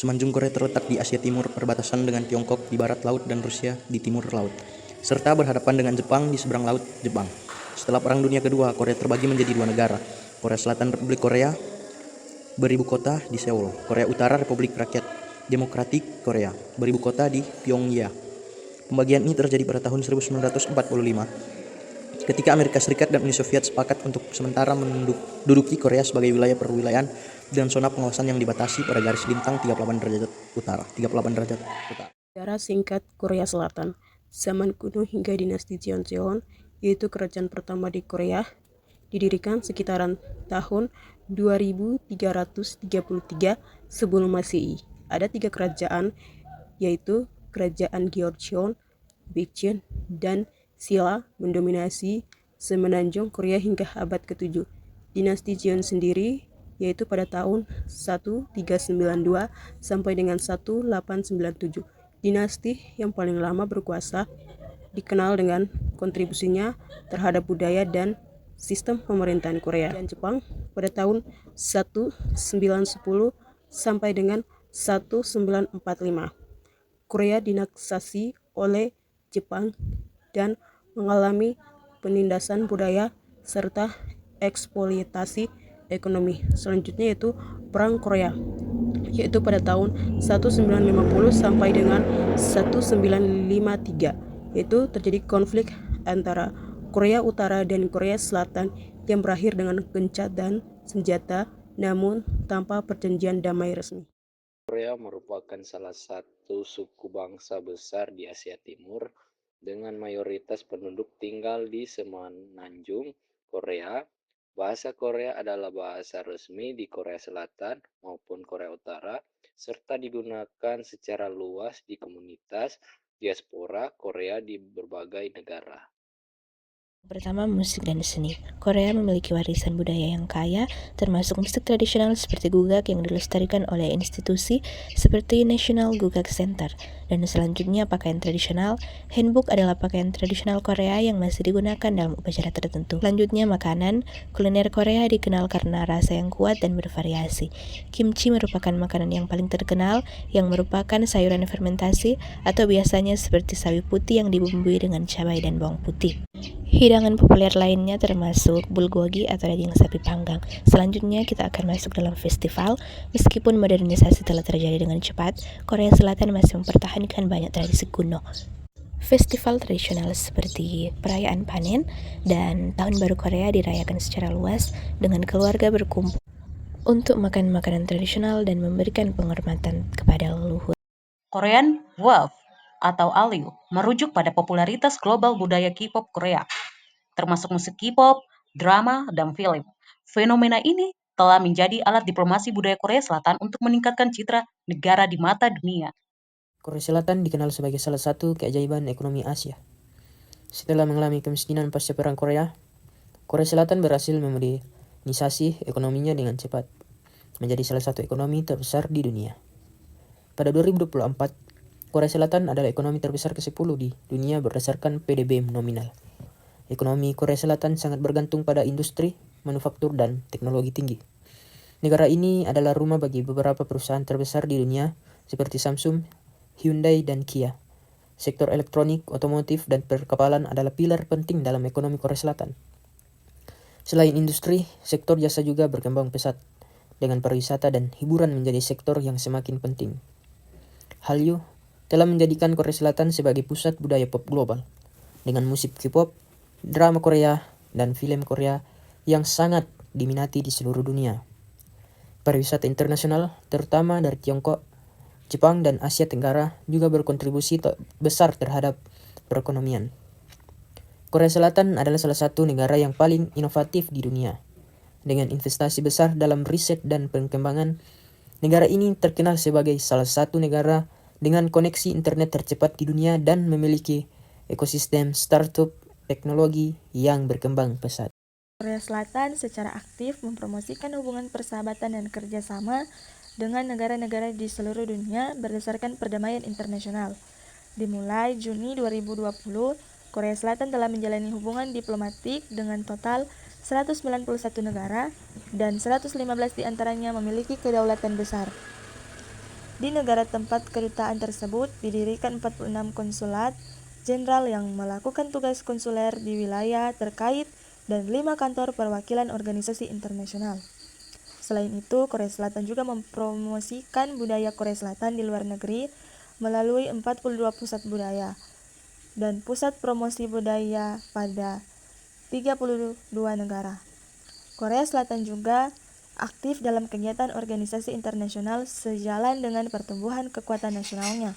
Semenanjung Korea terletak di Asia Timur, perbatasan dengan Tiongkok di barat laut dan Rusia di timur laut, serta berhadapan dengan Jepang di seberang laut Jepang. Setelah Perang Dunia Kedua, Korea terbagi menjadi dua negara, Korea Selatan Republik Korea beribu kota di Seoul, Korea Utara Republik Rakyat Demokratik Korea beribu kota di Pyongyang. Pembagian ini terjadi pada tahun 1945 ketika Amerika Serikat dan Uni Soviet sepakat untuk sementara menduduki Korea sebagai wilayah perwilayahan dengan zona pengawasan yang dibatasi pada garis lintang 38 derajat utara. Sejarah singkat Korea Selatan. Zaman kuno hingga dinasti Joseon, yaitu kerajaan pertama di Korea, didirikan sekitaran tahun 2333 sebelum Masehi. Ada 3 kerajaan, yaitu Kerajaan Gyeongseon, Baekjeon, dan Silla mendominasi semenanjung Korea hingga abad ke-7. Dinasti Joseon sendiri yaitu pada tahun 1392 sampai dengan 1897. Dinasti yang paling lama berkuasa, dikenal dengan kontribusinya terhadap budaya dan sistem pemerintahan Korea. Dan Jepang pada tahun 1910 sampai dengan 1945. Korea dinaksasi oleh Jepang dan mengalami penindasan budaya serta eksploitasi ekonomi. Selanjutnya yaitu Perang Korea, yaitu pada tahun 1950 sampai dengan 1953, yaitu terjadi konflik antara Korea Utara dan Korea Selatan yang berakhir dengan gencatan senjata namun tanpa perjanjian damai resmi. Korea merupakan salah satu suku bangsa besar di Asia Timur dengan mayoritas penduduk tinggal di semenanjung Korea. Bahasa Korea adalah bahasa resmi di Korea Selatan maupun Korea Utara, serta digunakan secara luas di komunitas diaspora Korea di berbagai negara. Pertama, musik dan seni. Korea memiliki warisan budaya yang kaya, termasuk musik tradisional seperti gugak yang dilestarikan oleh institusi seperti National Gugak Center. Dan selanjutnya, pakaian tradisional. Hanbok adalah pakaian tradisional Korea yang masih digunakan dalam upacara tertentu. Selanjutnya, makanan. Kuliner Korea dikenal karena rasa yang kuat dan bervariasi. Kimchi merupakan makanan yang paling terkenal, yang merupakan sayuran fermentasi atau biasanya seperti sawi putih yang dibumbui dengan cabai dan bawang putih. Hidangan populer lainnya termasuk bulgogi atau daging sapi panggang. Selanjutnya kita akan masuk dalam festival. Meskipun modernisasi telah terjadi dengan cepat, Korea Selatan masih mempertahankan banyak tradisi kuno. Festival tradisional seperti perayaan panen dan Tahun Baru Korea dirayakan secara luas dengan keluarga berkumpul untuk makan makanan tradisional dan memberikan penghormatan kepada leluhur. Korean Wave atau Hallyu merujuk pada popularitas global budaya K-pop Korea, termasuk musik K-pop, drama, dan film. Fenomena ini telah menjadi alat diplomasi budaya Korea Selatan untuk meningkatkan citra negara di mata dunia. Korea Selatan dikenal sebagai salah satu keajaiban ekonomi Asia. Setelah mengalami kemiskinan pasca Perang Korea, Korea Selatan berhasil memodernisasi ekonominya dengan cepat, menjadi salah satu ekonomi terbesar di dunia. Pada 2024, Korea Selatan adalah ekonomi terbesar ke-10 di dunia berdasarkan PDB nominal. Ekonomi Korea Selatan sangat bergantung pada industri, manufaktur, dan teknologi tinggi. Negara ini adalah rumah bagi beberapa perusahaan terbesar di dunia seperti Samsung, Hyundai, dan Kia. Sektor elektronik, otomotif, dan perkapalan adalah pilar penting dalam ekonomi Korea Selatan. Selain industri, sektor jasa juga berkembang pesat, dengan pariwisata dan hiburan menjadi sektor yang semakin penting. Hallyu telah menjadikan Korea Selatan sebagai pusat budaya pop global, dengan musik K-pop, drama Korea, dan film Korea yang sangat diminati di seluruh dunia. Pariwisata internasional, terutama dari Tiongkok, Jepang, dan Asia Tenggara juga berkontribusi besar terhadap perekonomian. Korea Selatan adalah salah satu negara yang paling inovatif di dunia. Dengan investasi besar dalam riset dan pengembangan, negara ini terkenal sebagai salah satu negara dengan koneksi internet tercepat di dunia dan memiliki ekosistem startup teknologi yang berkembang pesat. Korea Selatan secara aktif mempromosikan hubungan persahabatan dan kerjasama dengan negara-negara di seluruh dunia berdasarkan perdamaian internasional. Dimulai Juni 2020, Korea Selatan telah menjalani hubungan diplomatik dengan total 191 negara dan 115 diantaranya memiliki kedaulatan besar. Di negara tempat kedutaan tersebut didirikan 46 konsulat jenderal yang melakukan tugas konsuler di wilayah terkait dan 5 kantor perwakilan organisasi internasional. Selain itu, Korea Selatan juga mempromosikan budaya Korea Selatan di luar negeri melalui 42 pusat budaya dan pusat promosi budaya pada 32 negara. Korea Selatan juga aktif dalam kegiatan organisasi internasional sejalan dengan pertumbuhan kekuatan nasionalnya.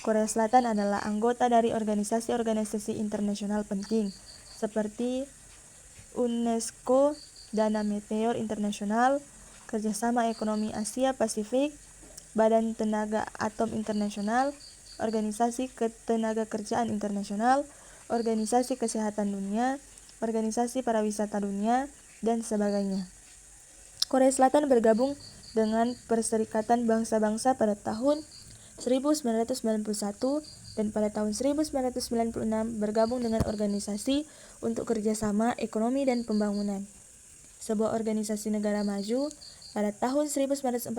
Korea Selatan adalah anggota dari organisasi-organisasi internasional penting seperti UNESCO, Dana Meteor Internasional, Kerjasama Ekonomi Asia Pasifik, Badan Tenaga Atom Internasional, Organisasi Ketenagakerjaan Internasional, Organisasi Kesehatan Dunia, Organisasi Pariwisata Dunia, dan sebagainya. Korea Selatan bergabung dengan Perserikatan Bangsa-Bangsa pada tahun 1991 dan pada tahun 1996 bergabung dengan Organisasi untuk Kerjasama Ekonomi dan Pembangunan, sebuah organisasi negara maju. Pada tahun 1947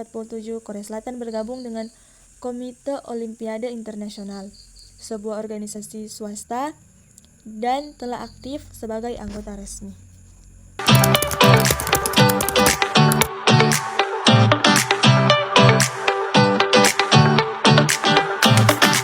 Korea Selatan bergabung dengan Komite Olimpiade Internasional, sebuah organisasi swasta, dan telah aktif sebagai anggota resmi.